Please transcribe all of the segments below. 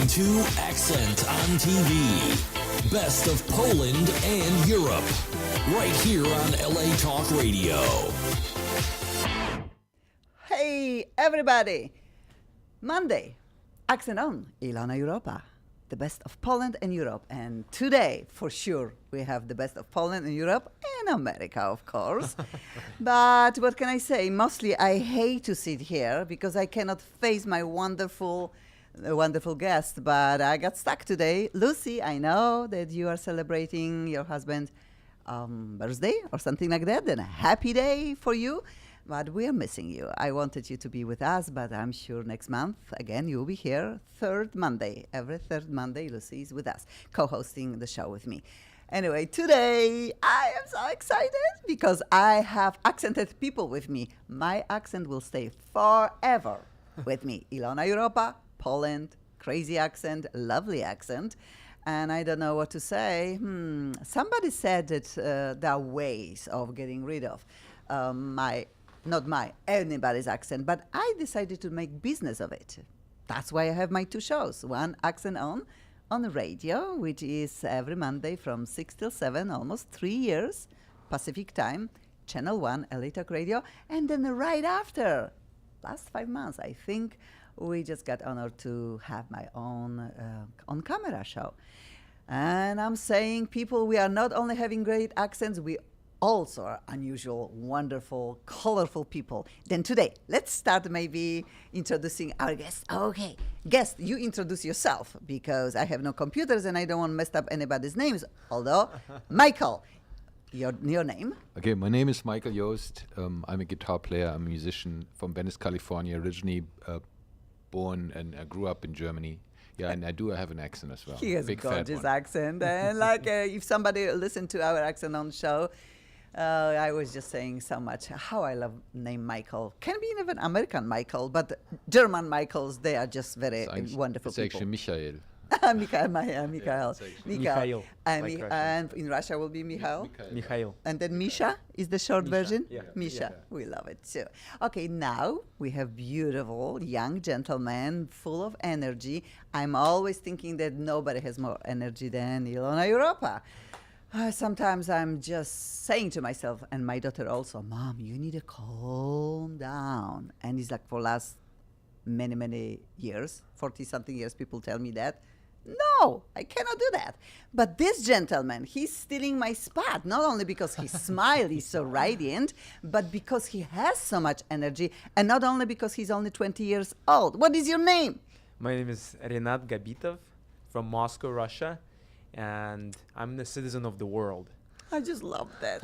listening to Accent on TV. Best of Poland and Europe. Right here on LA Talk Radio. Hey, everybody! Monday, Accent on Ilona Europa. The best of Poland and Europe. And today, for sure, we have the best of Poland and Europe and America, of course. But what can I say? Mostly I hate to sit here because I cannot face my wonderful guest. But I got stuck today. Lucy, I know that you are celebrating your husband's birthday or something like that. And a happy day for you. But we are missing you. I wanted you to be with us, but I'm sure next month, again, you'll be here third Monday. Every third Monday, Lucy is with us, co-hosting the show with me. Anyway, today, I am so excited because I have accented people with me. My accent will stay forever with me. Ilona Europa, Poland, crazy accent, lovely accent. And I don't know what to say. Somebody said that there are ways of getting rid of anybody's accent, but I decided to make business of it. That's why I have my two shows. One, Accent on the radio, which is every Monday from 6 till 7, almost 3 years, Pacific time, Channel 1, LA Talk Radio. And then right after, last 5 months, I think, we just got honored to have my own on-camera show. And I'm saying, people, we are not only having great accents, we also are unusual, wonderful, colorful people. Then today, let's start maybe introducing our guest. Okay, guest, you introduce yourself because I have no computers and I don't want to mess up anybody's names. Although, Michael, your name? Okay, my name is Michael Joost. I'm a guitar player. I'm a musician from Venice, California, originally born and grew up in Germany. Yeah, and I do have an accent as well. He has Big a gorgeous fat one. accent. And like if somebody listened to our accent on show, I was just saying so much how I love name Michael. Can be even American Michael, but German Michaels, they are just very wonderful it's people. actually Michael. Mikhail. And in Russia will be Michael. Mikhail. And then Misha is the short version? Yeah. Misha. Yeah. We love it too. Okay, now we have beautiful young gentlemen full of energy. I'm always thinking that nobody has more energy than Ilona Europa. Sometimes I'm just saying to myself, and my daughter also, Mom, you need to calm down. And it's like for last many years, 40-something years, people tell me that. No, I cannot do that. But this gentleman, he's stealing my spot, not only because his smile is so radiant, but because he has so much energy, and not only because he's only 20 years old. What is your name? My name is Renat Gabitov from Moscow, Russia, and I'm the citizen of the world. I just love that.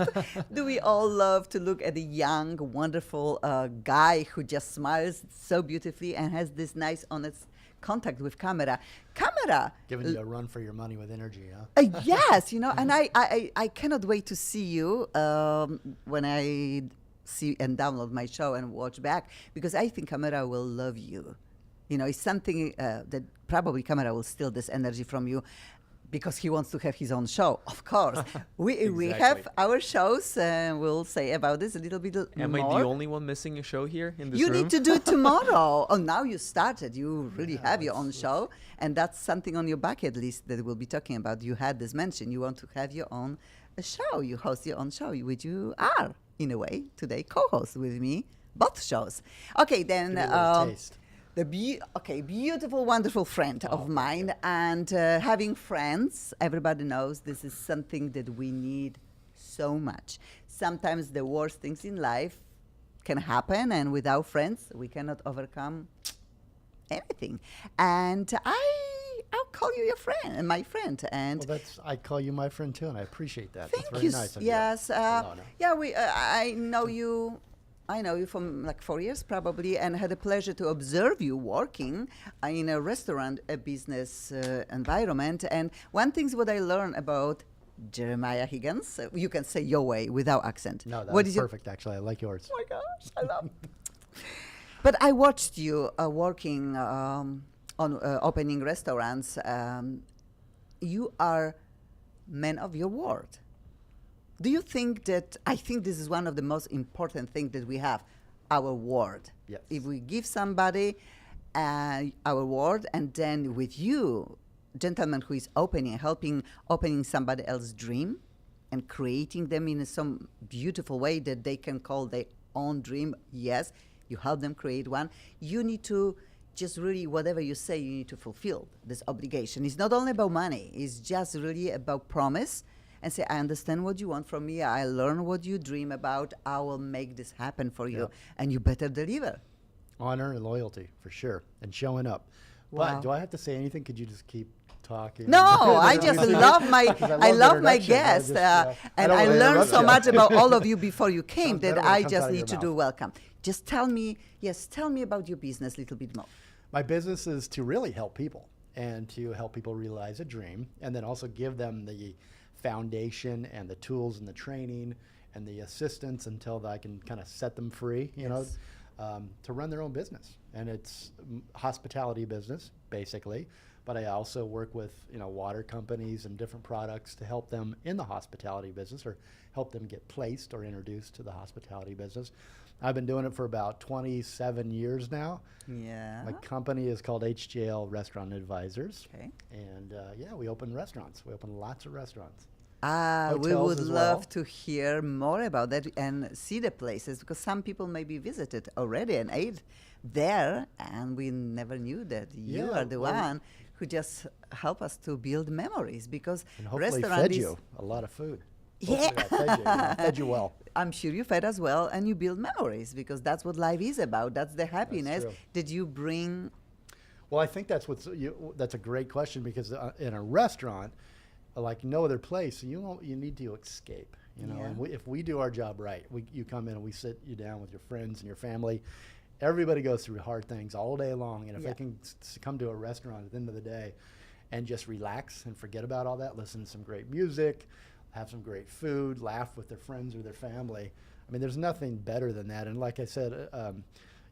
Do we all love to look at a young, wonderful guy who just smiles so beautifully and has this nice, honest contact with camera? Giving you a run for your money with energy, huh? Yes, and I cannot wait to see you when I see and download my show and watch back, because I think camera will love you. It's something that probably camera will steal this energy from you, because he wants to have his own show, of course. We have our shows, and we'll say about this a little bit more. Am I the only one missing a show here in this You room? need to do it tomorrow. Oh, now you started. You really have your own show, and that's something on your bucket list that we'll be talking about. You had this mention. You want to have your own show. You host your own show, which you are, in a way, today co-host with me, both shows. Okay, then... taste. Beautiful, wonderful friend of mine. And having friends, everybody knows this is something that we need so much. Sometimes the worst things in life can happen, and without friends, we cannot overcome anything. And I'll call you your friend, my friend. And I call you my friend too, and I appreciate that. thank that's you. very nice of Yes. you. I know you. I know you from like 4 years probably, and had a pleasure to observe you working in a restaurant, a business environment. And one thing what I learned about Jeremiah Higgins, you can say your way without accent. No, that was perfect, actually. I like yours. Oh my gosh, I love it. But I watched you working on opening restaurants. You are man of your word. Do you think that, I think this is one of the most important things that we have, our word. Yes. If we give somebody our world, and then with you, gentleman who is helping opening somebody else's dream and creating them in some beautiful way that they can call their own dream. Yes, you help them create one. You need to just really, whatever you say, you need to fulfill this obligation. It's not only about money. It's just really about promise and say, I understand what you want from me. I learn what you dream about. I will make this happen for you. And you better deliver. Honor and loyalty, for sure, and showing up. Wow. But do I have to say anything? Could you just keep talking? No, I just love my 'Cause I love my introductions. guests, and don't I wanna learned interrupt so you. much about all of you before you came Sounds that better when it I comes just out of need your to do mouth. welcome. Just tell me about your business a little bit more. My business is to really help people and to help people realize a dream, and then also give them the foundation and the tools and the training and the assistance until I can kind of set them free, you know, to run their own business. And it's hospitality business, basically. But I also work with, you know, water companies and different products to help them in the hospitality business or help them get placed or introduced to the hospitality business. I've been doing it for about 27 years now. Yeah. My company is called HJL Restaurant Advisors. Okay. And we open restaurants. We open lots of restaurants. We Hotels would as love well. to hear more about that and see the places, because some people maybe visited already and ate there, and we never knew that you Yeah, are the well, one who just help us to build memories, because And hopefully restaurant fed is you a lot of food. Yeah. Hopefully I fed you, fed you well. I'm sure you fed as well, and you build memories, because that's what life is about. That's the happiness true. that you bring. Well, I think that's that's a great question, because in a restaurant, like no other place, you need to escape. You know, Yeah. and if we do our job right, you come in and we sit you down with your friends and your family. Everybody goes through hard things all day long, and if they can come to a restaurant at the end of the day and just relax and forget about all that, listen to some great music, have some great food, laugh with their friends or their family. I mean, there's nothing better than that. And like I said,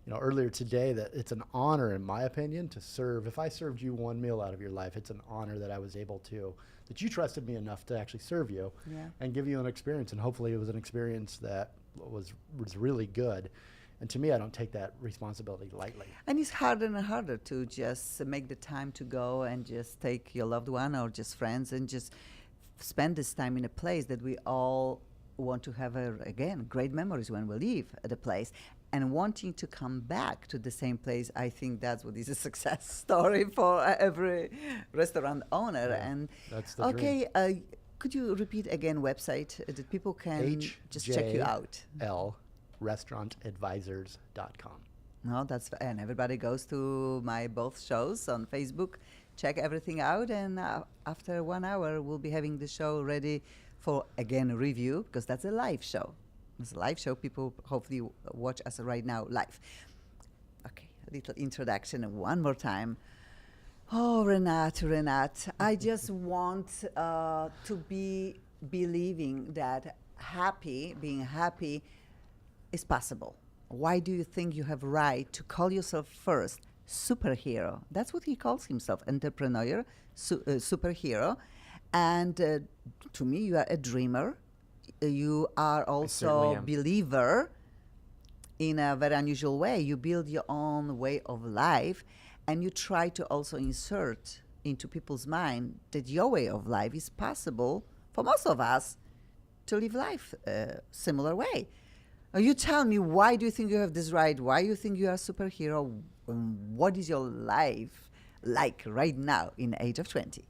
you know, earlier today, that it's an honor, in my opinion, to serve. If I served you one meal out of your life, it's an honor that I was able to, that you trusted me enough to actually serve you and give you an experience. And hopefully it was an experience that was really good. And to me, I don't take that responsibility lightly. And it's harder and harder to just make the time to go and just take your loved one or just friends and just spend this time in a place that we all want to have, again, great memories when we leave the place. And wanting to come back to the same place, I think that's what is a success story for every restaurant owner. Yeah, and that's the dream. Could you repeat again website that people can just check you out? restaurantadvisors.com. No, and everybody goes to my both shows on Facebook, check everything out, and after 1 hour we'll be having the show ready for again review, because that's a live show. It's a live show. People hopefully watch us right now live. Okay, a little introduction one more time. Oh, Renat, I just want to be believing that being happy is possible. Why do you think you have right to call yourself first superhero? That's what he calls himself, entrepreneur, superhero. And to me, you are a dreamer. You are also a believer in a very unusual way. You build your own way of life, and you try to also insert into people's mind that your way of life is possible for most of us to live life similar way. You tell me, why do you think you have this right? Why do you think you are a superhero? What is your life like right now in the age of 20?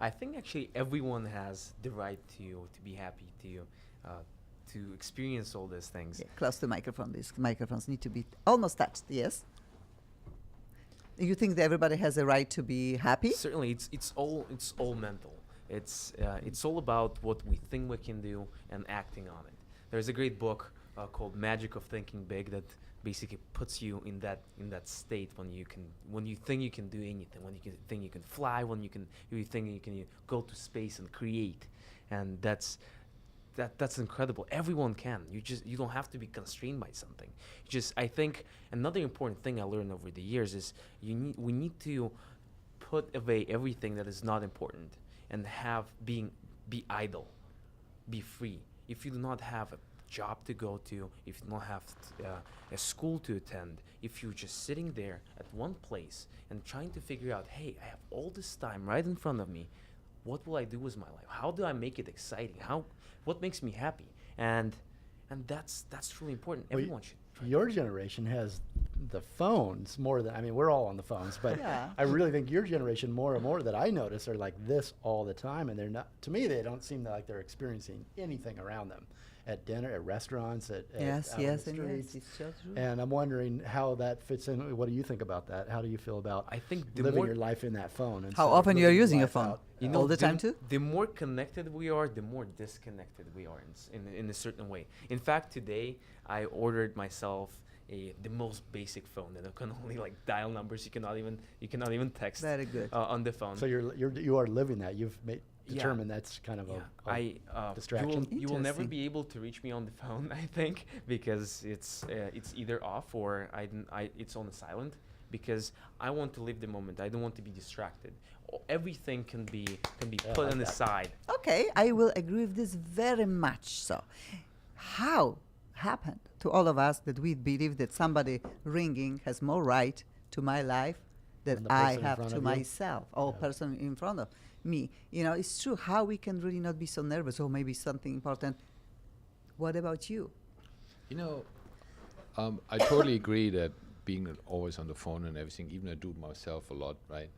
I think actually everyone has the right to be happy, to experience all these things. Yeah, close to the microphone. These microphones need to be almost touched. Yes. You think that everybody has a right to be happy? Certainly, it's all mental. It's all about what we think we can do and acting on it. There's a great book called Magic of Thinking Big that basically puts you in that state when you think you can do anything, when you think you can fly, when you think you can go to space and create, and that's incredible. Everyone can. You don't have to be constrained by something. I think another important thing I learned over the years is we need to put away everything that is not important and be idle, be free. If you do not have job to go to, if you don't have a school to attend, if you're just sitting there at one place and trying to figure out, hey, I have all this time right in front of me, what will I do with my life? How do I make it exciting? What makes me happy? And that's really important. Well, Everyone should try Your generation has the phones more than, I mean, we're all on the phones, but Yeah. I really think your generation more and more that I notice are like this all the time, and they're not, to me, they don't seem like they're experiencing anything around them at dinner, at restaurants, at Yes, out on yes, the and streets. yes, it's so true. And I'm wondering how that fits in. What do you think about that? How do you feel about I think the living more your life in that phone? instead How of often you're living using a life phone? out- You All the time too? The more connected we are, the more disconnected we are in a certain way. In fact, today I ordered myself the most basic phone that can only like dial numbers. You cannot even text Very good. on the phone. So you are living that. You've determined that's kind of Yeah, a distraction. You will never Interesting. be able to reach me on the phone, I think, because it's either off or it's on silent, because I want to live the moment. I don't want to be distracted. Everything can be Yeah, put like on the that. side. Okay, I will agree with this very much so. How happened to all of us that we believe that somebody ringing has more right to my life than Than the I person in have front to of you? myself or Yeah. person in front of me? You know, it's true how we can really not be so nervous or maybe something important. What about you? You know, I totally agree that being always on the phone and everything, even I do it myself a lot, right?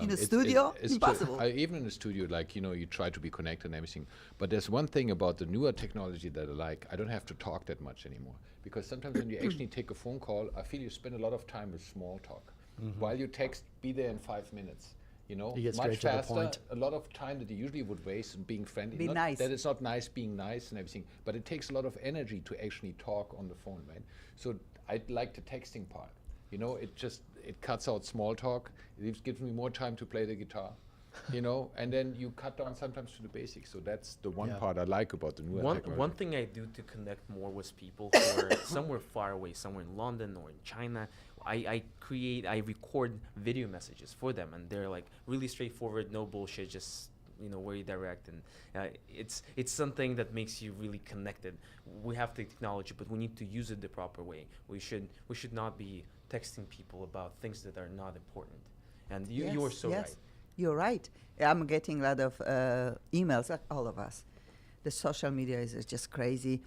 In a it's- studio? it's true. Impossible. Even in the studio, like, you try to be connected and everything. But there's one thing about the newer technology that I like. I don't have to talk that much anymore. Because sometimes when you actually take a phone call, I feel you spend a lot of time with small talk. While you text, be there in 5 minutes. You know, You get much straight to the faster. point. A lot of time that you usually would waste in being friendly. Be Not nice. That it's not nice being nice and everything, but it takes a lot of energy to actually talk on the phone, right? So I like the texting part. You know, it cuts out small talk. It gives me more time to play the guitar, and then you cut down sometimes to the basics. So that's the one Yeah. part I like about the newer One technology. thing I do to connect more with people who are somewhere far away, somewhere in London or in China, I record video messages for them, and they're like really straightforward, no bullshit, just very direct, and it's something that makes you really connected. We have the technology, but we need to use it the proper way. We should not be texting people about things that are not important. And you are so right. You're right. I'm getting a lot of emails, like all of us. The social media is just crazy.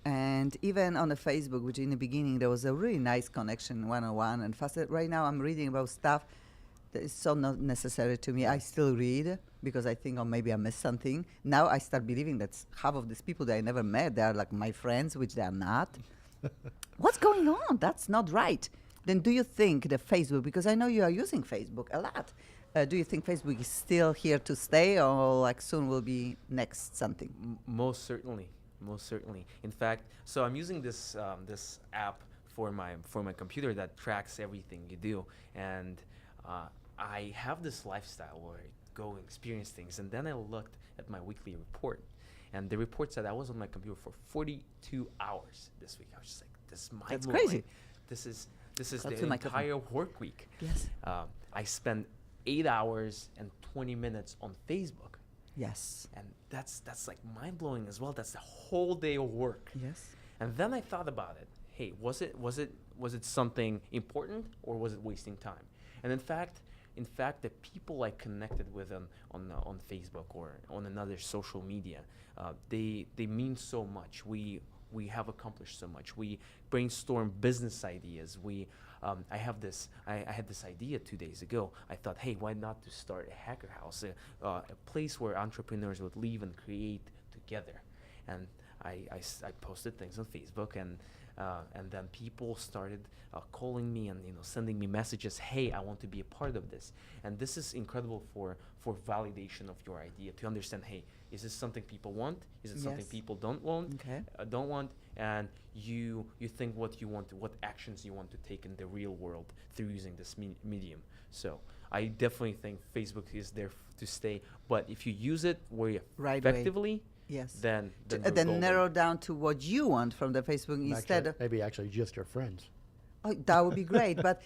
And even on the Facebook, which in the beginning there was a really nice connection, one-on-one, and fast. Right now I'm reading about stuff that is so not necessary to me. I still read because I think, oh, maybe I missed something. Now I start believing that half of these people that I never met, they are like my friends, which they are not. What's going on? That's not right. Then do you think the Facebook, because I know you are using Facebook a lot, do you think Facebook is still here to stay, or like soon will be next something? Most certainly. In fact, so I'm using this app for my computer that tracks everything you do, and I have this lifestyle where I go experience things, and then I looked at my weekly report, and the report said I was on my computer for 42 hours this week. I was just like, this is mind That's blowing. crazy. This is Close the to microphone. entire work week. Yes. I spend 8 hours and 20 minutes on Facebook. Yes. And that's like mind blowing as well. That's the whole day of work. Yes. And then I thought about it. Hey, was it something important, or was it wasting time? And in fact, the people I connected with on Facebook or on another social media, they mean so much. We have accomplished so much. We brainstorm business ideas. I had this idea 2 days ago. I thought, hey, why not to start a hacker house, a place where entrepreneurs would live and create together. And I posted things on Facebook, and then people started calling me and sending me messages. Hey, I want to be a part of this. And this is incredible for validation of your idea, to understand, hey, is this something people want? Is it something Yes. people don't want? Okay. Don't want, and you think what you want, what actions you want to take in the real world through using this medium. So I definitely think Facebook is there to stay. But if you use it Right way. effectively, Yes. then you're Then golden. narrow down to what you want from the Facebook instead of. Maybe actually just your friends. Oh, that would be great. But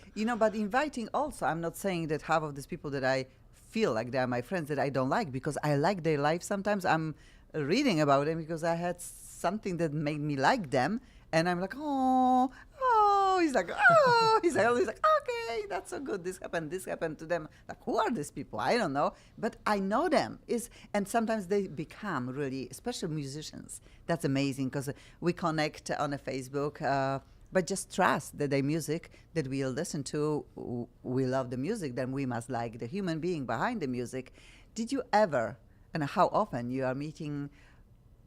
inviting also, I'm not saying that half of these people that I feel like they are my friends that I don't like, because I like their life. Sometimes I'm reading about them because I had something that made me like them, and I'm like, oh, oh. He's like, oh. He's like, okay, that's so good. This happened to them. Like, who are these people? I don't know, but I know them. And sometimes they become really special musicians. That's amazing because we connect on a Facebook. But just trust that the music that we listen to, we love the music, then we must like the human being behind the music. Did you ever, and how often you are meeting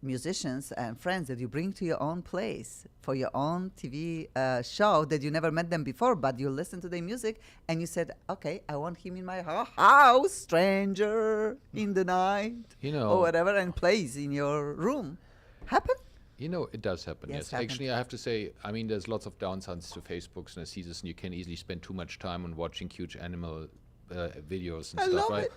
musicians and friends that you bring to your own place for your own TV show that you never met them before, but you listen to their music and you said, okay, I want him in my house, stranger in the night, or whatever, and plays in your room. Happen? It does happen, yes. happen. Actually, I have to say, there's lots of downsides to Facebooks, and I see this, and you can easily spend too much time on watching huge animal videos and I stuff, love right?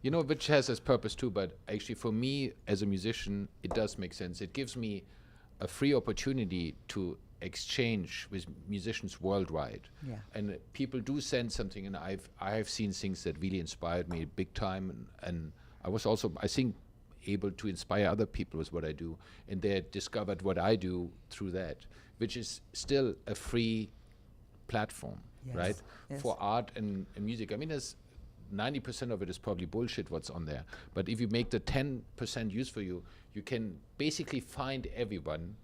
it. Which has its purpose too, but actually for me as a musician, it does make sense. It gives me a free opportunity to exchange with musicians worldwide. Yeah. And people do send something, and I have seen things that really inspired me big time, and I was also, I think, able to inspire other people with what I do, and they discovered what I do through that, which is still a free platform, right? Yes. For art and music. There's 90% of it is probably bullshit what's on there, but if you make the 10% use for you, you can basically find everyone,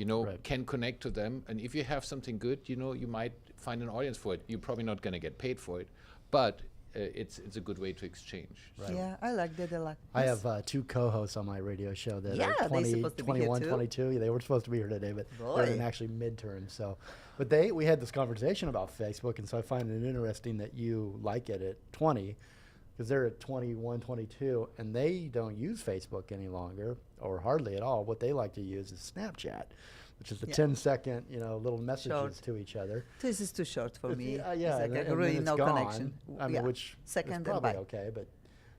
Right. can connect to them, and if you have something good, you might find an audience for it. You're probably not going to get paid for it, but it's a good way to exchange. Right. Yeah, I like that a lot. I Yes. have two co-hosts on my radio show that Yeah, are they 20, supposed to be here 21, too. 22. Yeah, they were supposed to be here today, but they're Boy. in actually midterm. So, but we had this conversation about Facebook, and so I find it interesting that you like it at 20, because they're at 21, 22, and they don't use Facebook any longer, or hardly at all. What they like to use is Snapchat, which is the Yeah. 10-second, little messages Short. to each other. This is too short for me. Yeah, It's and like then- and really then no it's gone. connection. Yeah. Which Second is and probably bye. okay, but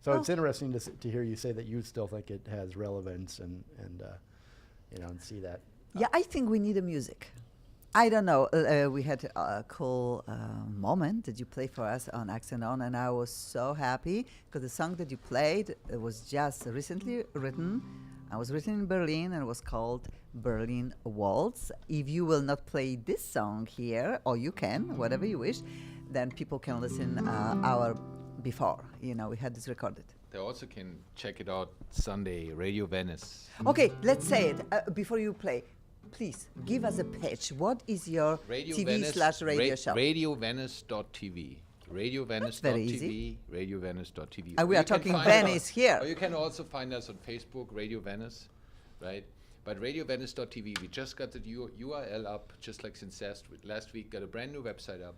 so it's Oh. interesting to hear you say that you still think it has relevance and see that. Yeah, I think we need a music. I don't know. We had a cool moment that you played for us on Accent On, and I was so happy because the song that you played was just recently written. I was written in Berlin and it was called Berlin Waltz. If you will not play this song here, or you can, whatever you wish, then people can listen hour before. We had this recorded. They also can check it out Sunday, Radio Venice. Okay, let's say it before you play. Please give us a pitch. What is your Radio TV Venice, / radio show? RadioVenice.tv. That's very easy. RadioVenice.tv. And we Or are you can talking find it Venice on- here. Or you can also find us on Facebook, Radio Venice, right? But RadioVenice.tv, we just got the URL up, just like since last week, got a brand new website up.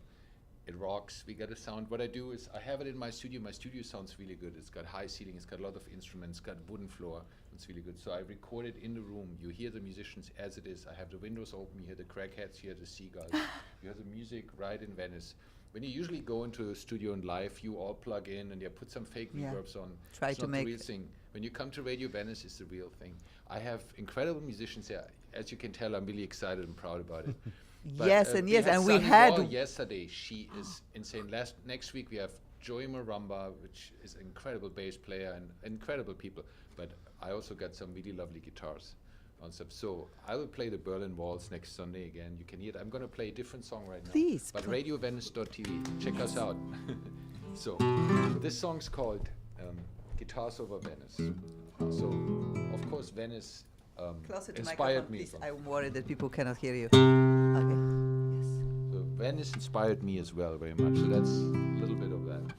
It rocks. We got a sound. What I do is I have it in my studio. My studio sounds really good. It's got high ceiling. It's got a lot of instruments. Got wooden floor. It's really good. So I record it in the room. You hear the musicians as it is. I have the windows open. You hear the crackheads. You hear the seagulls. You hear the music right in Venice. When you usually go into a studio and live, you all plug in and you put some fake Yeah. reverbs on. Try It's to not make- the real thing. When you come to Radio Venice, it's the real thing. I have incredible musicians there. As you can tell, I'm really excited and proud about it. Yes, and yes, and we Sunny had- Wall yesterday. She is insane. Next week we have Joey Maramba, which is an incredible bass player and incredible people. But I also got some really lovely guitars on stuff. So I will play the Berlin Waltz next Sunday again. You can hear it. I'm going to play a different song right now. Please, But play. RadioVenice.tv. Check us out. So this song's called Guitars Over Venice. So of course Venice Closer to inspired microphone, me. please. I'm worried that people cannot hear you. Okay. Yes. So Venice inspired me as well very much. So that's a little bit of that.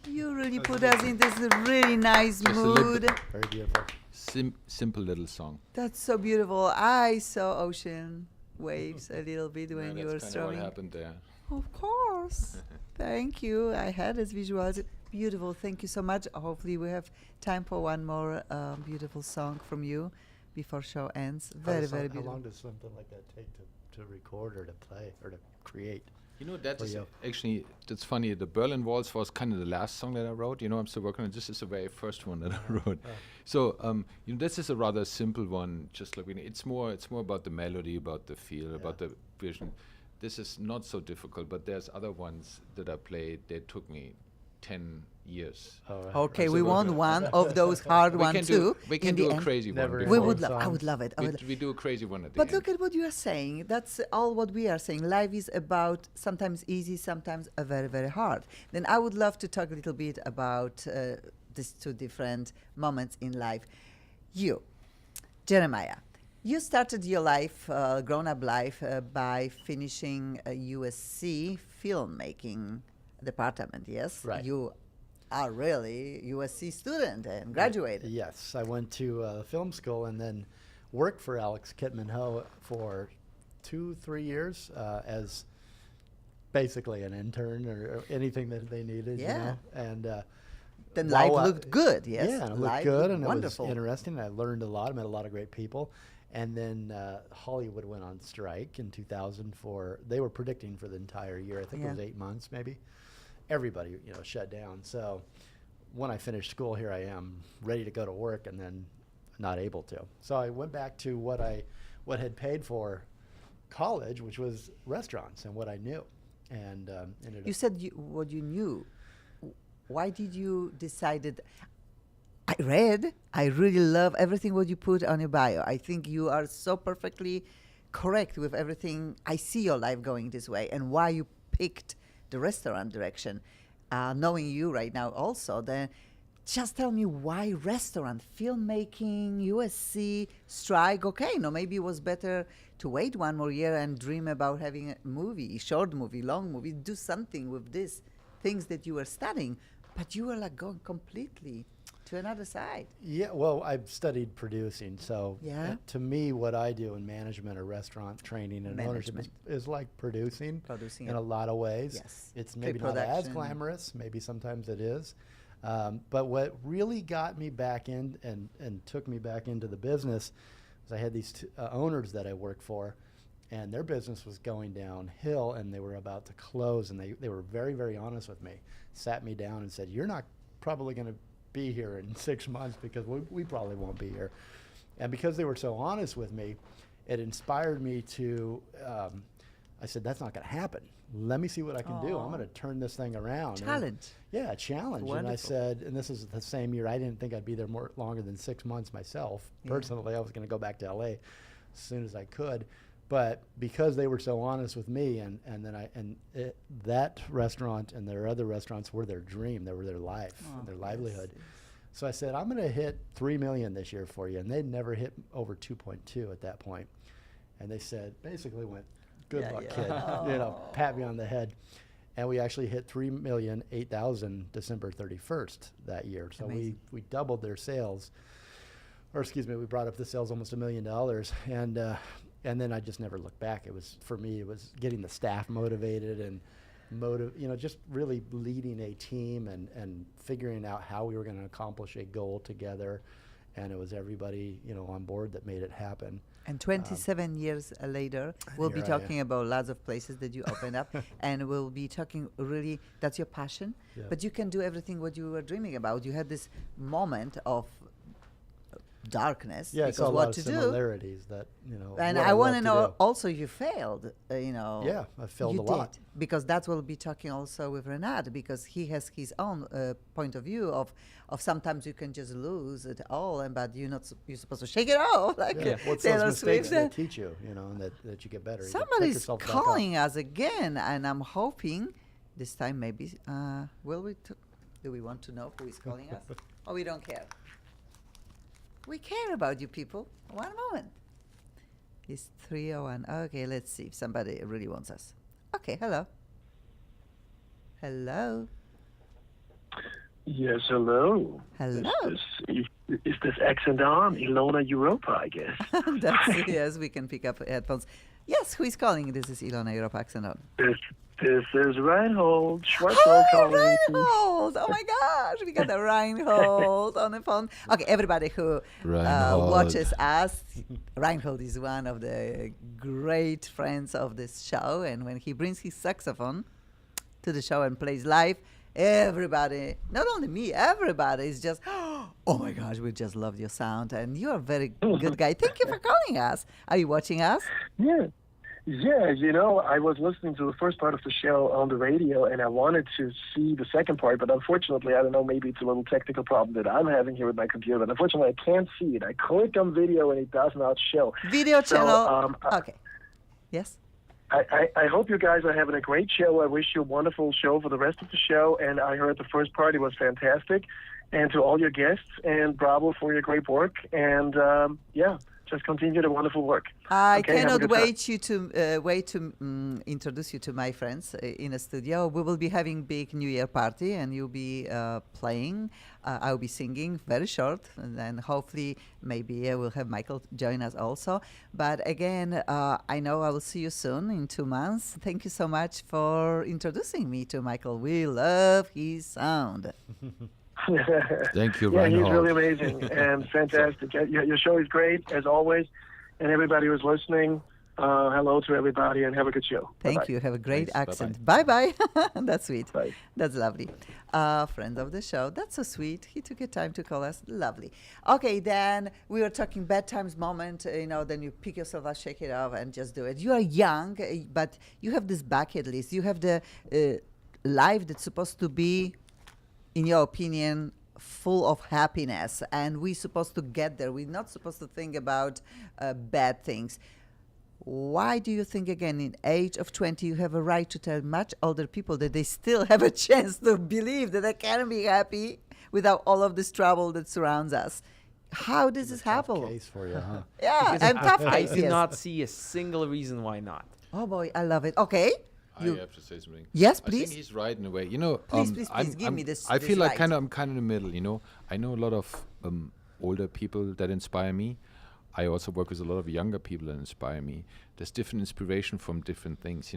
You really put us in this really nice Just a little mood. bit. Very beautiful. Simple little song. That's so beautiful. I saw ocean waves a little bit when Yeah, you were that's kind of what strumming. happened there. Of course. Thank you. I had this visualized. Beautiful. Thank you so much. Hopefully we have time for one more beautiful song from you before show ends. Very, very How beautiful. long does something like that take to record or to play or to create? You know, that For is you. actually, that's funny. The Berlin Waltz was kind of the last song that I wrote. You know, I'm still working on it. This is the very first one that I wrote. So, you know, this is a rather simple one. Just like it's more about the melody, about the feel, about the vision. This is not so difficult, but there's other ones that I played. They took me 10 years. Oh, right. Okay, So we we're want good. one of those hard We ones can too. we can in the do a end. crazy Never one. We before. would love. I would songs. love it. I would We do a crazy one at the But end. look at what you are saying. That's all what we are saying. Life is about sometimes easy, sometimes very, very hard. Then I would love to talk a little bit about these two different moments in life. You, Jeremiah, you started your life, grown-up life, by finishing a USC filmmaking department, yes? Right. You are really USC student and graduated. Yes, I went to film school and then worked for Alex Kidman Ho for 2-3 years as basically an intern or anything that they needed. Yeah. You know? And Then while life I- looked good, yes? Yeah, and it Life looked good and wonderful. it was interesting. I learned a lot. I met a lot of great people. And then Hollywood went on strike in 2000 they were predicting for the entire year. I think Yeah. it was 8 months maybe. Everybody, shut down. So when I finished school, here I am, ready to go to work and then not able to. So I went back to what had paid for college, which was restaurants and what I knew. And ended You up said what you knew. Why did you decided? I really love everything what you put on your bio. I think you are so perfectly correct with everything. I see your life going this way and why you picked the restaurant direction. Knowing you right now also, then just tell me why restaurant, filmmaking, USC, strike. Okay, no, maybe it was better to wait one more year and dream about having a movie, short movie, long movie, do something with these things that you were studying. But you were like going completely to another side. Yeah, well, I've studied producing, so Yeah. to me, what I do in management or restaurant training and ownership Management. is like producing, Producing in it. a lot of ways. Yes. It's maybe not as Pre-production. glamorous, maybe sometimes it is. But what really got me back in and took me back into the business was I had these owners that I worked for, and their business was going downhill, and they were about to close, and they were very, very honest with me, sat me down and said, "You're not probably going to be here in 6 months because we probably won't be here." And because they were so honest with me, it inspired me to, I said, that's not going to happen. Let me see what I can do. I'm Aw. going to turn this thing around. And- Challenge. yeah, a challenge. And I Wonderful. said, and this is the same year, I didn't think I'd be there longer than 6 months myself. Yeah. Personally, I was going to go back to LA as soon as I could. But because they were so honest with me, that restaurant and their other restaurants were their dream. They were their life, Oh, their yes, livelihood. yes. So I said, I'm going to hit 3 million this year for you. And they'd never hit over 2.2 at that point. And they said, basically went, good Yeah, luck, yeah. kid. Pat me on the head. And we actually hit 3,008,000 December 31st that year. So Amazing. we doubled their sales. Or excuse me, we brought up the sales almost $1 million. And then I just never looked back. For me, it was getting the staff motivated and just really leading a team and figuring out how we were going to accomplish a goal together and it was everybody, on board that made it happen. And 27 years later, we'll be here I am. talking about lots of places that you opened up, and we'll be talking really, that's your passion, Yeah. but you can do everything what you were dreaming about. You had this moment of darkness Yeah, it's a because lot what of to do. similarities that, And what I want love to know do. also you failed, Yeah, I failed you a lot. did, because that's what we'll be talking also with Renat, because he has his own point of view of sometimes you can just lose it all, but you're supposed to shake it off like Yeah. What's Taylor those mistakes Swift. that teach you, and that you get better. You pick Somebody's yourself back up. calling us again, and I'm hoping this time maybe will we? Do we want to know who is calling us? Or we don't care? We care about you people. One moment. It's 3:01. Okay, let's see if somebody really wants us. Okay, hello. Hello. Yes, hello. Hello. Is this accent on? Ilona Europa, I guess. That's, yes, we can pick up headphones. Yes, who is calling? This is Ilona Europe accent on. This is Reinhold Schwarzenegger Hi, calling. Reinhold! Oh my gosh, we got a Reinhold on the phone. Okay, everybody who Reinhold. watches us, Reinhold is one of the great friends of this show, and when he brings his saxophone to the show and plays live, everybody, not only me, everybody is just, oh my gosh, we just love your sound, and you're a very good guy. Thank you for calling us. Are you watching us? Yeah. Yeah, I was listening to the first part of the show on the radio, and I wanted to see the second part, but unfortunately, I don't know, maybe it's a little technical problem that I'm having here with my computer, but unfortunately, I can't see it. I click on video, and it does not show. Video So, channel. Okay. Yes? I hope you guys are having a great show. I wish you a wonderful show for the rest of the show, and I heard the first part, it was fantastic. And to all your guests, and bravo for your great work, and just continue the wonderful work. I Okay, have a cannot good time. wait to introduce you to my friends in a studio. We will be having big New Year party, and you'll be playing. I'll be singing, very short, and then hopefully maybe we'll have Michael join us also. But again, I know I will see you soon in 2 months. Thank you so much for introducing me to Michael. We love his sound. Thank you, Yeah, he's Reinhold. really amazing and fantastic. Your show is great, as always. And everybody who's listening, hello to everybody, and have a good show. Thank Bye-bye. you. Have a great Thanks. accent. Bye-bye. That's sweet. Bye. That's lovely. Friend of the show. That's so sweet. He took your time to call us. Lovely. Okay, then we were talking bad times moment. Then you pick yourself up, shake it off, and just do it. You are young, but you have this bucket list. You have the life that's supposed to be, in your opinion, full of happiness, and we're supposed to get there. We're not supposed to think about bad things. Why do you think, again, in age of 20, you have a right to tell much older people that they still have a chance to believe that they can be happy without all of this trouble that surrounds us? How does this Tough happen? case for you, huh? Yeah, and tough I case, do yes. not see a single reason why not. Oh boy, I love it. Okay. I You- have to say something. Yes, I please. think he's right in a way. Please, give me this- I this feel like right. I'm kind of in the middle. I know a lot of older people that inspire me. I also work with a lot of younger people that inspire me. There's different inspiration from different things.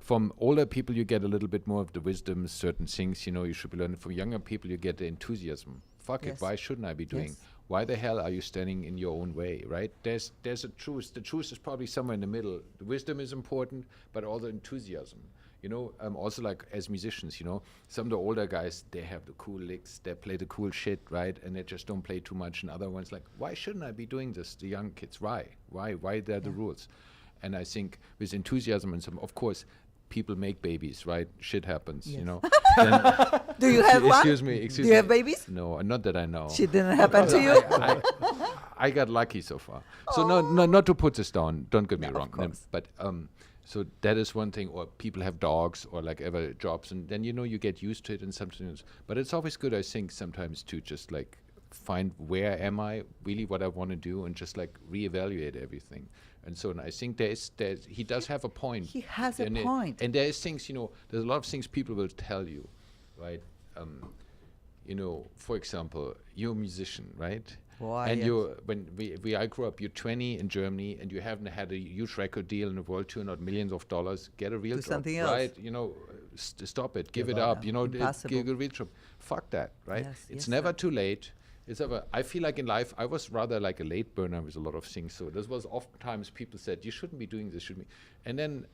From older people you get a little bit more of the wisdom, certain things. You should be learning. From younger people you get the enthusiasm. Fuck Yes. it. Why shouldn't I be doing? Yes. Why the hell are you standing in your own way, right? There's a truth. The truth is probably somewhere in the middle. The wisdom is important, but also enthusiasm. Also like as musicians, some of the older guys, they have the cool licks, they play the cool shit, right? And they just don't play too much. And other ones like, why shouldn't I be doing this? The young kids, why? Why they're the rules? And I think with enthusiasm and of course, people make babies, right? Shit happens, Yes. Then, Do you have one? excuse me. Do you have babies? No, not that I know. Shit didn't happen to you? I got lucky so far. So not to put this down. Don't get me No, of wrong. course. But so that is one thing. Or people have dogs or like ever jobs, and then you get used to it and sometimes. But it's always good, I think, sometimes to just like find where am I really, what I want to do, and just like reevaluate everything. And so I think there's he does have a point. He has a And point. and there is things, there's a lot of things people will tell you, right? For example, you're a musician, right? Why, And yes. I grew up, you're 20 in Germany, and you haven't had a huge record deal in a world tour, not millions of dollars. Get a real Do job, something else. right? Stop it, give it up. up. Impossible. Get a real job. Fuck that, right? Yes, It's yes, never sir. too late. I feel like in life I was rather like a late burner with a lot of things. So this was oftentimes people said you shouldn't be doing this, shouldn't be, and then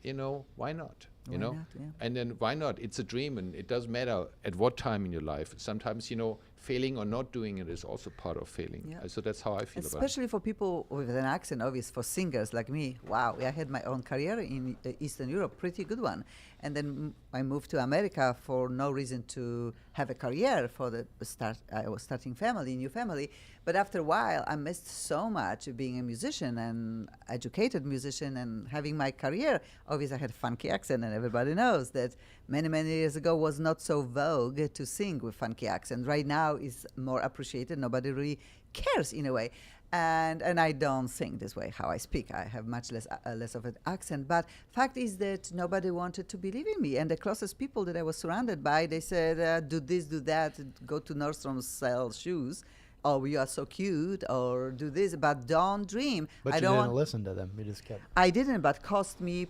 why not? Why not, yeah. And then why not? It's a dream, and it doesn't matter at what time in your life. Sometimes failing or not doing it is also part of failing. Yeah. So that's how I feel about it. Especially for people with an accent, obvious for singers like me. Wow, I had my own career in Eastern Europe, pretty good one. And then I moved to America for no reason to have a career for the start. I was starting new family. But after a while, I missed so much being a musician and educated musician and having my career. Obviously, I had a funky accent, and everybody knows that many, many years ago was not so vogue to sing with funky accent. Right now is more appreciated. Nobody really cares in a way. And I don't sing this way how I speak. I have much less of an accent. But fact is that nobody wanted to believe in me. And the closest people that I was surrounded by, they said, do this, do that, go to Nordstrom, sell shoes. Oh, you are so cute, or do this, but don't dream. But I you don't didn't listen to them. You just kept. I didn't, but cost me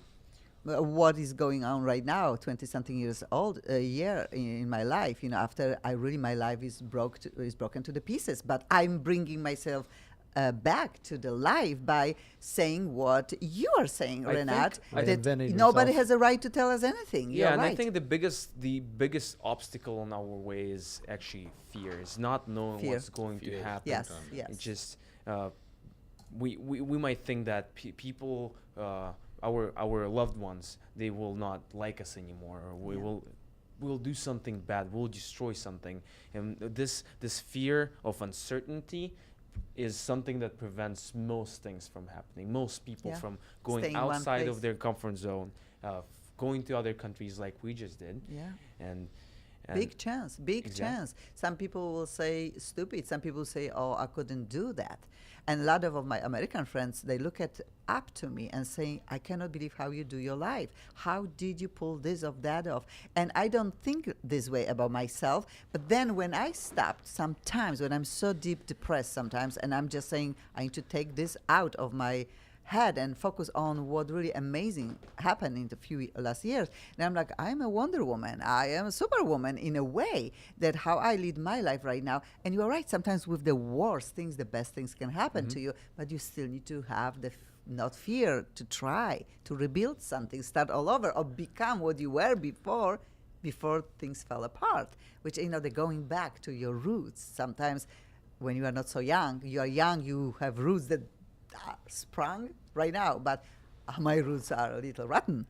what is going on right now, 20-something years old, a year in my life. After my life is broken to the pieces. But I'm bringing myself back to the life by saying what you are saying, I Renat. think- By That inventing nobody yourself. has a right to tell us anything. Yeah, You're and right. I think the biggest obstacle in our way is actually fear. Is not knowing Fear. what's going Fear to is happen. Yes, Sometimes. yes. It just we might think that people our loved ones, they will not like us anymore, or we'll do something bad, we'll destroy something, and this fear of uncertainty is something that prevents most things from happening, most people Yeah. from going Staying in one outside place. of their comfort zone, going to other countries like we just did. Yeah. and Big chance, big Exactly. chance. Some people will say stupid. Some people say, "Oh, I couldn't do that." And a lot of my American friends, they look up to me and saying, "I cannot believe how you do your life. How did you pull this off, that off?" And I don't think this way about myself. But then when I stopped, sometimes when I'm so deep depressed, sometimes, and I'm just saying, I need to take this out of my head and focus on what really amazing happened in the last years. And I'm like, I'm a Wonder Woman. I am a Superwoman in a way, that how I lead my life right now. And you are right, sometimes with the worst things, the best things can happen to you, but you still need to have the not fear to try to rebuild something, start all over, or become what you were before things fell apart, which, they're going back to your roots. Sometimes when you are not so young, you have roots that sprung right now, but my roots are a little rotten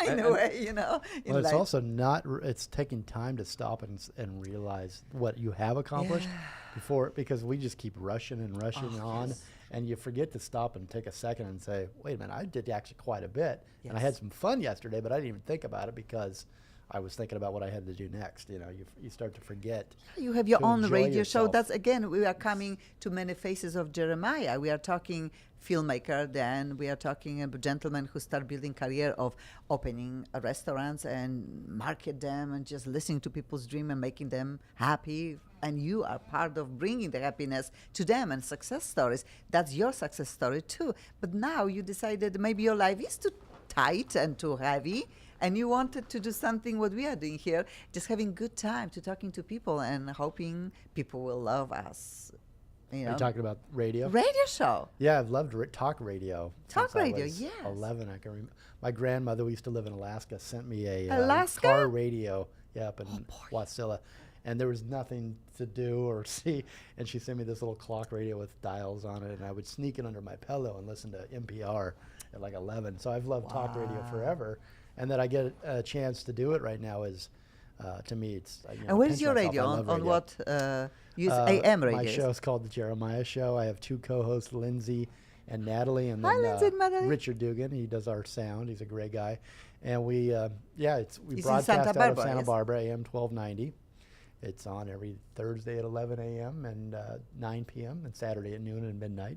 in a way, in Well, it's life. also not. It's taking time to stop and realize what you have accomplished before, because we just keep rushing and rushing on, yes. and you forget to stop and take a second and say, "Wait a minute, I did actually quite a bit, and I had Yes. some fun yesterday, but I didn't even think about it because I was thinking about what I had to do next." You start to forget. You have your to own enjoy radio show. yourself. That's, again, we are coming to many faces of Jeremiah. We are talking filmmaker, then we are talking a gentleman who started building career of opening restaurants and market them and just listening to people's dream and making them happy. And you are part of bringing the happiness to them and success stories. That's your success story too. But now you decided maybe your life is too tight and too heavy, and you wanted to do something what we are doing here, just having good time to talking to people and hoping people will love us. Are you talking about radio? Radio show. Yeah, I've loved talk radio. Talk since I radio, was yes. 11. I can remember. My grandmother, we used to live in Alaska, sent me a Alaska? car radio. Yeah, up in Wasilla, and there was nothing to do or see, and she sent me this little clock radio with dials on it, and I would sneak it under my pillow and listen to NPR at like 11. So I've loved talk radio forever, and that I get a chance to do it right now is, to me, it's. And where is pinch your myself. radio? I love On what? Use AM radio. My show is called The Jeremiah Show. I have two co-hosts, Lindsay and Natalie, and Hi, then Lindsay and Natalie. Richard Dugan. He does our sound. He's a great guy, and we He's in broadcast Santa out Barbara, of Santa yes? Barbara, AM 1290. It's on every Thursday at 11 a.m. and 9 p.m. and Saturday at noon and midnight.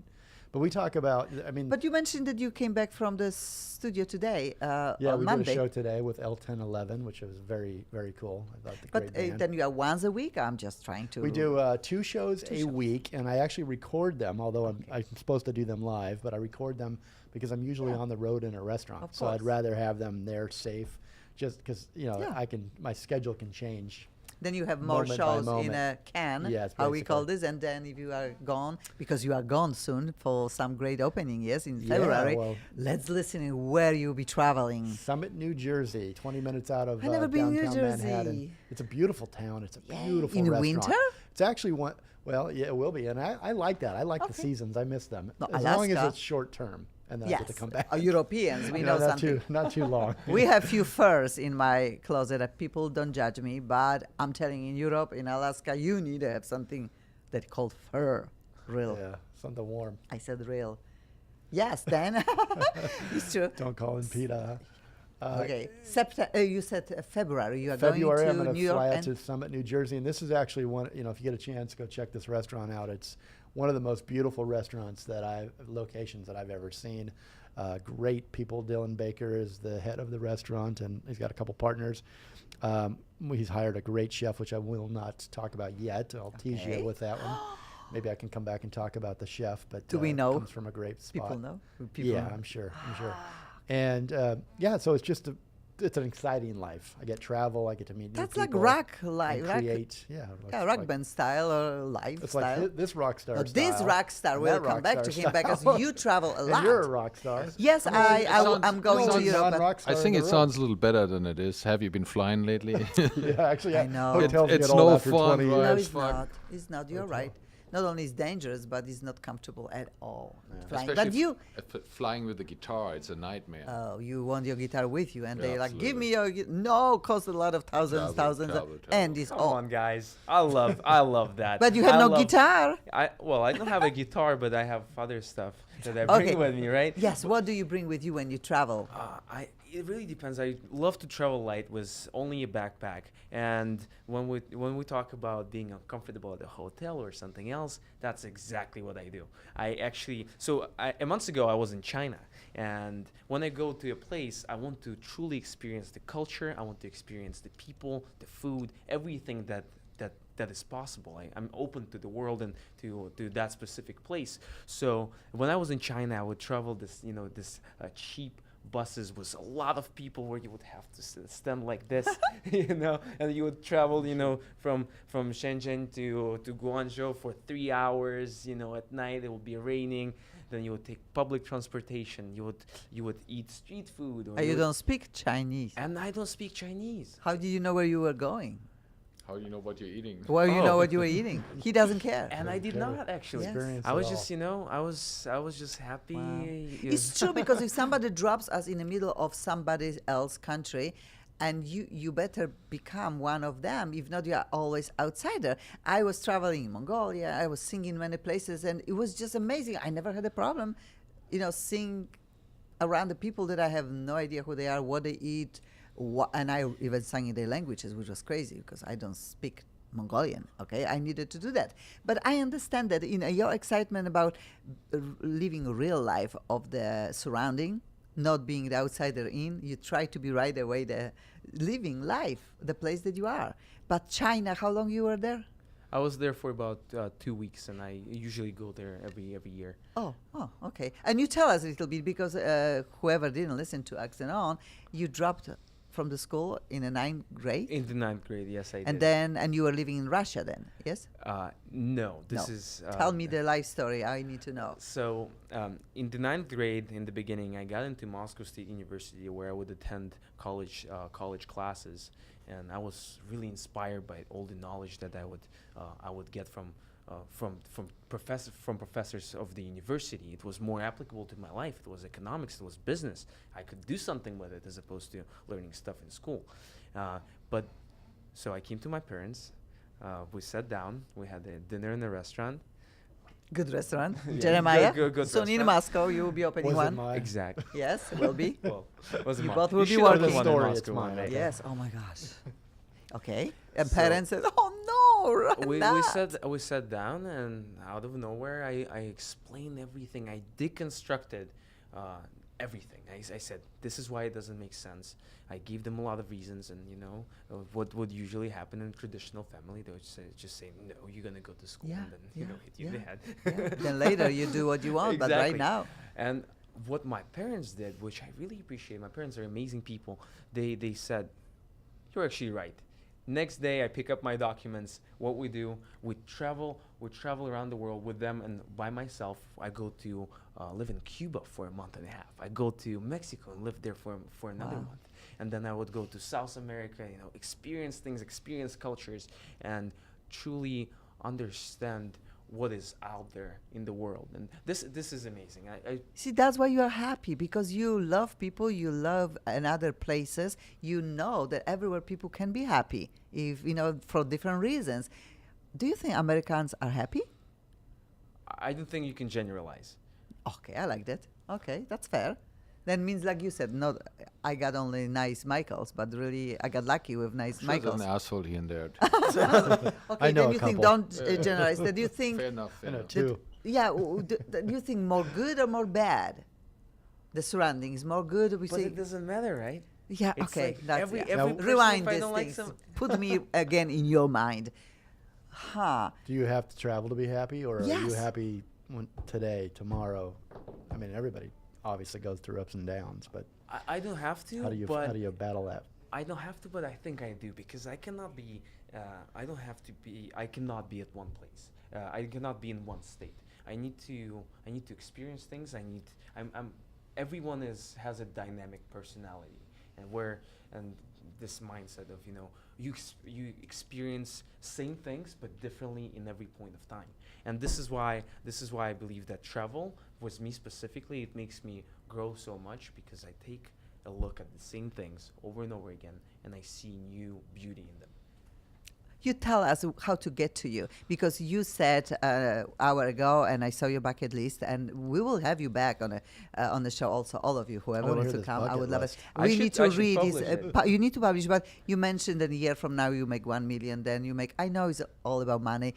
But we talk about, But you mentioned that you came back from the studio today yeah, on we Monday. did a show today with L1011, which was very, very cool. I thought the But great band. then you are once a week. I'm just trying to. We do 2 shows a week, and I actually record them, although I'm supposed to do them live, but I record them because I'm usually on the road in a restaurant. Of So I'd course. rather have them there safe, just because, Yeah. my schedule can change Then you have more Moment by shows in moment. a can, Yes, how we call basically. this. And then if you are gone, because you are gone soon for some great opening, yes, in Yeah, February. well- Let's listen in where you'll be traveling. Summit, New Jersey, 20 minutes out of I've never been in New downtown Manhattan. Jersey. It's a beautiful town. It's a Yay. beautiful In restaurant. winter? It's actually one. Well, yeah, it will be, and I like that. I like the Okay. seasons. I miss them No, as long as Alaska. it's short term, and then I Yes, get to come back. Europeans, we You know not something. not too long. We have few furs in my closet that people don't judge me, but I'm telling you, in Europe, in Alaska, you need to have something that called fur. Real. Yeah, something warm. I said real. Yes, then. It's true. Don't call him PETA. Okay. You said February. You are February, going I'm to going New to York. fly out And to Summit, New Jersey, and this is actually one. You know, if you get a chance, go check this restaurant out. It's one of the most beautiful restaurants locations that I've ever seen. Great people. Dylan Baker is the head of the restaurant, and he's got a couple partners. He's hired a great chef, which I will not talk about yet. I'll tease Okay. you with that one. Maybe I can come back and talk about the chef, but Do we know? comes from a great spot. people know. People Yeah, know. I'm sure. And yeah, so it's just it's an exciting life. I get travel. I get to meet new That's like people. rock, and like rock, create. Yeah, yeah, rock band style or live It's style. like this rock star. This style, rock star. and We'll that come back rock to star him because style. you travel a And lot. you're a rock star. Yes, I'm going to Europe. but- non-rock I star think in it the sounds a little better than it is. Have you been flying lately? Yeah, actually, I know. hotels It's get old no after fun, 20 right? No, years. it's fuck. not. It's not. You're right. Not only is dangerous, but it's not comfortable at all. Flying. Especially But if- you, if flying with the guitar, it's a nightmare. you want your guitar with you, and Yeah, they like, give absolutely. me your. No, cost a lot of thousands, Travel, and travel. it's Come all. on, guys. I love that. But you have I no love- guitar. I don't have a guitar, but I have other stuff that I bring Okay. with me, right? Yes. What do you bring with you when you travel? It really depends. I love to travel light with only a backpack. And when we talk about being uncomfortable at a hotel or something else, that's exactly what I do. A month ago I was in China, and when I go to a place, I want to truly experience the culture. I want to experience the people, the food, everything that is possible. I'm open to the world and to that specific place. So when I was in China, I would travel this cheap buses with a lot of people where you would have to stand like this, and you would travel, from Shenzhen to Guangzhou for 3 hours. At night it would be raining. Then you would take public transportation. You would eat street food. Or You don't speak Chinese. And I don't speak Chinese. How did you know where you were going? How do you know what you're eating? Well, you Oh. know what you were eating. He doesn't care. And I did Doesn't not actually. Yes. Experience I was it just, I was just happy. Wow. you It's true because if somebody drops us in the middle of somebody else's country, and you better become one of them. If not, you are always outsider. I was traveling in Mongolia. I was singing many places, and it was just amazing. I never had a problem, sing around the people that I have no idea who they are, what they eat, and I even sang in their languages, which was crazy because I don't speak Mongolian. Okay, I needed to do that, but I understand that your excitement about living a real life of the surrounding, not being the outsider in. You try to be right away the living life, the place that you are. But China, how long you were there? I was there for about 2 weeks, and I usually go there every year. Oh, okay. And you tell us a little bit because whoever didn't listen to Accent On, you dropped from the school in the 9th grade, In the 9th grade, yes, I and did. then you were living in Russia then, yes? No, this No. is. Tell me the life story. I need to know. So, in the 9th grade, in the beginning, I got into Moscow State University, where I would attend college classes, and I was really inspired by all the knowledge that I would get from professors of the university. It was more applicable to my life. It was economics. It was business. I could do something with it as opposed to learning stuff in school. So I came to my parents. We sat down. We had a dinner in a restaurant. Good restaurant, Yeah, Jeremiah. good Soon in restaurant. Moscow, you will be opening Was it one. mine? Exactly. Yes, will be. Well, it wasn't You mine. both will be should have working. one in Story, Moscow it's one mine, day. okay. Yes. Oh my gosh. Okay. And So- parents said, "Oh no, we not." sat down, and out of nowhere I explained everything. I deconstructed everything. I said, this is why it doesn't make sense. I gave them a lot of reasons, and what would usually happen in a traditional family, they would just say, no, you're gonna go to school, Yeah, and then hit you in the head. Yeah. Then later you do what you want, but right Exactly. now, And what my parents did, which I really appreciate, my parents are amazing people. They said, you're actually right. Next day, I pick up my documents. What we do, we travel around the world with them, and by myself. I go to live in Cuba for a month and a half. I go to Mexico and live there for another Wow. month, and then I would go to South America. Experience things, experience cultures, and truly understand what is out there in the world. And this is amazing. I See, that's why you are happy, because you love people, you love and other places. You know that everywhere people can be happy, if for different reasons. Do you think Americans are happy? I don't think you can generalize. Okay, I like that. Okay, that's fair. That means, like you said, no, I got only nice Michaels, but really I got lucky with nice Sure, there's Michaels. an asshole here and there. Okay, I know then a you think couple. don't generalize. Then you think, Fair enough. I know enough. two. yeah, do you think more good or more bad? The surroundings more good? We But say, it doesn't matter, right? yeah, It's okay. like That's every yeah. person, Rewind if I these don't like things. some- Put me again in your mind. Huh. Do you have to travel to be happy, or are you Yes. happy today, tomorrow? I mean, everybody obviously goes through ups and downs, but I don't have to. how do you but battle that? I don't have to, but I think I do, because I cannot be. I don't have to be. I cannot be at one place. I cannot be in one state. I need to. I need to experience things. I'm. Everyone has a dynamic personality, and this mindset of you experience same things but differently in every point of time. And this is why I believe that travel, with me specifically, it makes me grow so much, because I take a look at the same things over and over again, and I see new beauty in them. You tell us how to get to you, because you said hour ago, and I saw your bucket list, and we will have you back on the show also. All of you, whoever wanna wants hear to this come, I bucket would love it. list. I We should- need to I should read this. publish it. You need to publish, but you mentioned that a year from now you make 1 million. Then you make. I know it's all about money.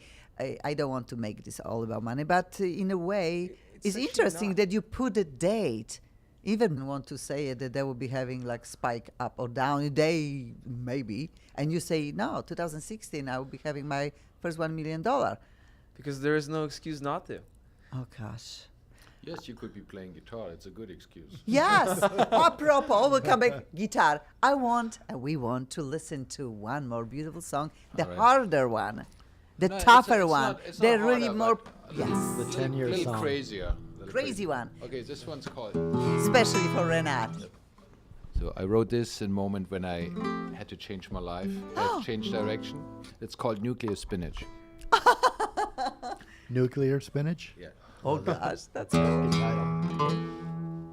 I don't want to make this all about money, but in a way, it's actually interesting not. that you put a date. Even want to say that they will be having like spike up or down a day, maybe, and you say no, 2016 I will be having my first $1 million. Because there is no excuse not to. Oh gosh. Yes, you could be playing guitar. It's a good excuse. Yes. Apropos, we'll come back. Guitar. We want to listen to one more beautiful song, the All right. harder one, the No, tougher it's one. not- it's They're not really harder, more. but Yes. The 10-year little song. crazier. Crazy one. Okay, this one's called. Especially for Renat. So I wrote this in a moment when I had to change my life, had to change direction. It's called Nuclear Spinach. Nuclear spinach. Yeah. Oh gosh, that's Good title.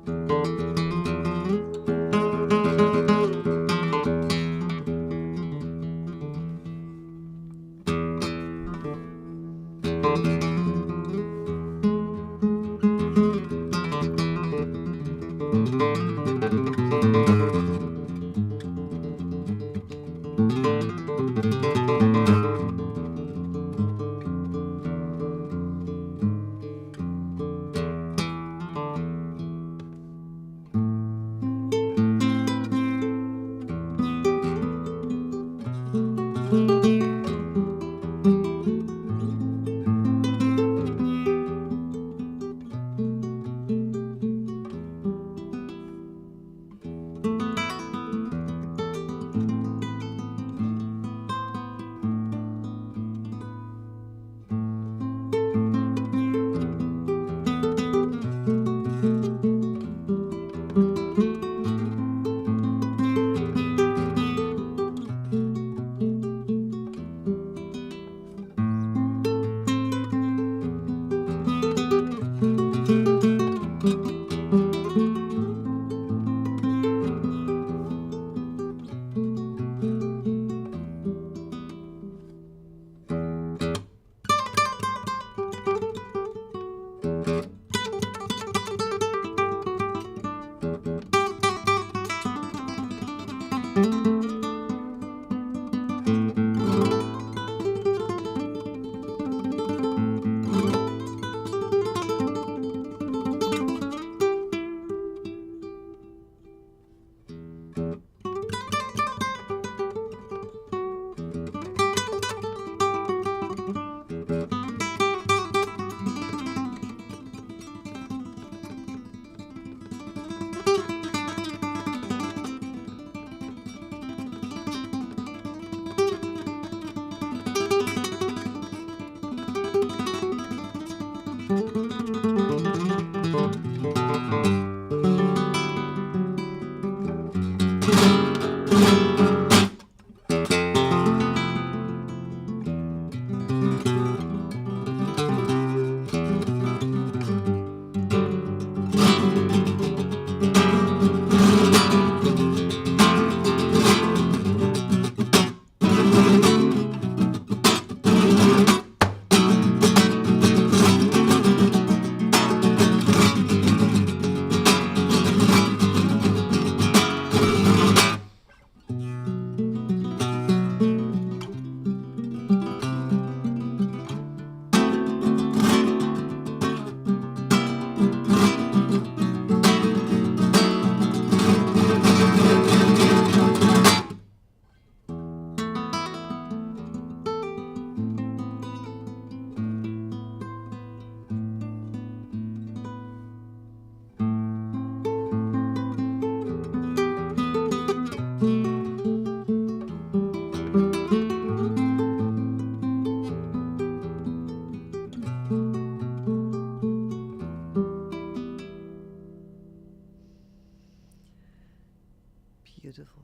Beautiful.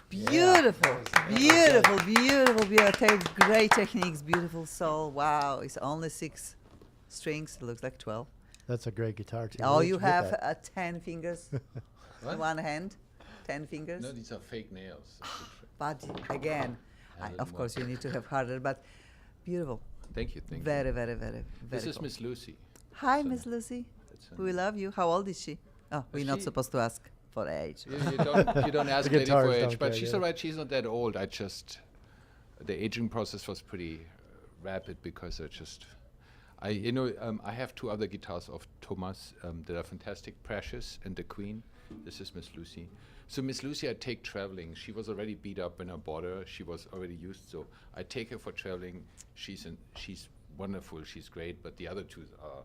Beautiful, beautiful, beautiful, beautiful. Great techniques, beautiful soul. Wow, it's only 6 strings. It looks like 12. That's a great guitar too. Oh, Where'd you get have that? 10 fingers in What? one hand. 10 fingers. No, these are fake nails. But again, of course, you need to have harder. But beautiful. Thank you. Thank Very, you. very, very, very. This is cool. Miss Lucy. Hi, So Miss Lucy. that's We love you. How old is she? Oh, we're not She- supposed to ask for age. You don't ask The lady for guitars age, don't but care, she's yeah. all right. She's not that old. The aging process was pretty rapid because I have 2 other guitars of Thomas that are fantastic, Precious and the Queen. This is Miss Lucy. So Miss Lucy, I take traveling. She was already beat up when I bought her. She was already used, so I take her for traveling. She's wonderful. She's great, but the other 2 are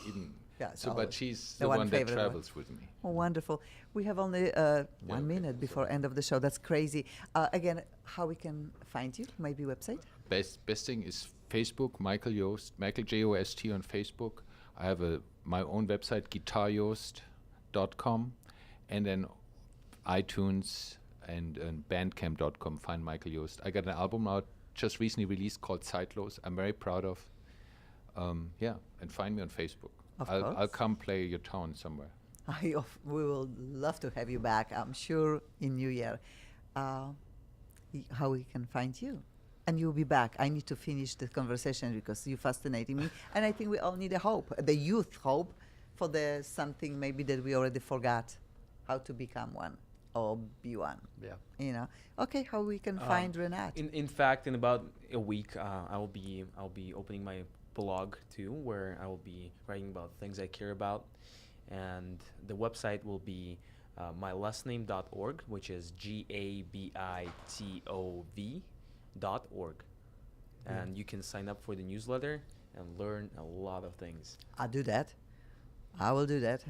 even. Yeah, it's So, all but she's the the one one that favorite one. travels with me. Oh, wonderful. We have only 1 okay, minute before end of the show. That's crazy. Again, how we can find you? Maybe website? Best thing is Facebook, Michael Jost, Michael Jost on Facebook. I have my own website, guitarjost.com, and then iTunes and bandcamp.com. Find Michael Jost. I got an album out just recently released called Zeitlos. I'm very proud of. And find me on Facebook. Of I'll course. come play your town somewhere. We will love to have you back, I'm sure, in New Year. How we can find you? And you'll be back. I need to finish the conversation because you're fascinating me. And I think we all need a hope, the youth hope, for the something maybe that we already forgot, how to become one or be one. Yeah. Okay, how we can find Renat? In fact, in about a week, I'll be opening my blog too, where I will be writing about things I care about, and the website will be mylastname.org, which is GABITOV.org, and you can sign up for the newsletter and learn a lot of things. I'll do that. I will do that.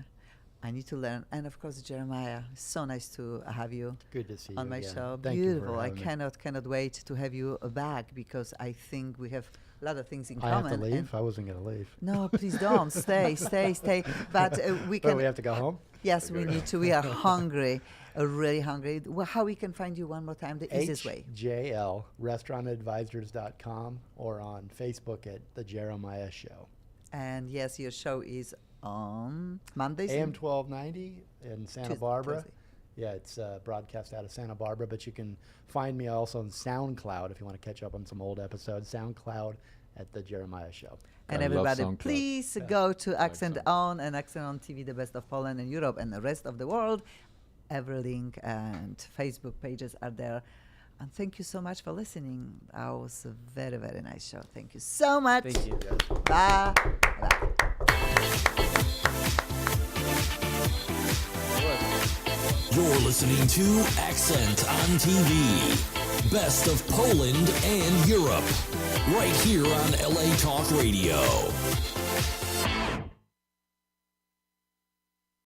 I need to learn. And of course, Jeremiah, so nice to have you Good to see on you my again. show. Thank you for Beautiful. I having me. cannot wait to have you back because I think we have a lot of things in I common. have to and- leave. I wasn't going to leave. No, please don't. Stay. But we But can. we have to go home. Yes, we need to. We are hungry, really hungry. How we can find you one more time? The easiest way. HJL, restaurantadvisors.com, or on Facebook at The Jeremiah Show. And yes, your show is on Mondays. AM and 1290 in Santa Tuesday, Barbara. Thursday. Yeah, it's broadcast out of Santa Barbara, but you can find me also on SoundCloud if you want to catch up on some old episodes. SoundCloud at The Jeremiah Show. And I love everybody, SoundCloud. please go to Accent On and Accent On TV, the best of Poland and Europe and the rest of the world. Every link and Facebook pages are there. And thank you so much for listening. That was a very, very nice show. Thank you so much. Thank you. Bye. Bye. You're listening to Accent on TV. Best of Poland and Europe. Right here on LA Talk Radio.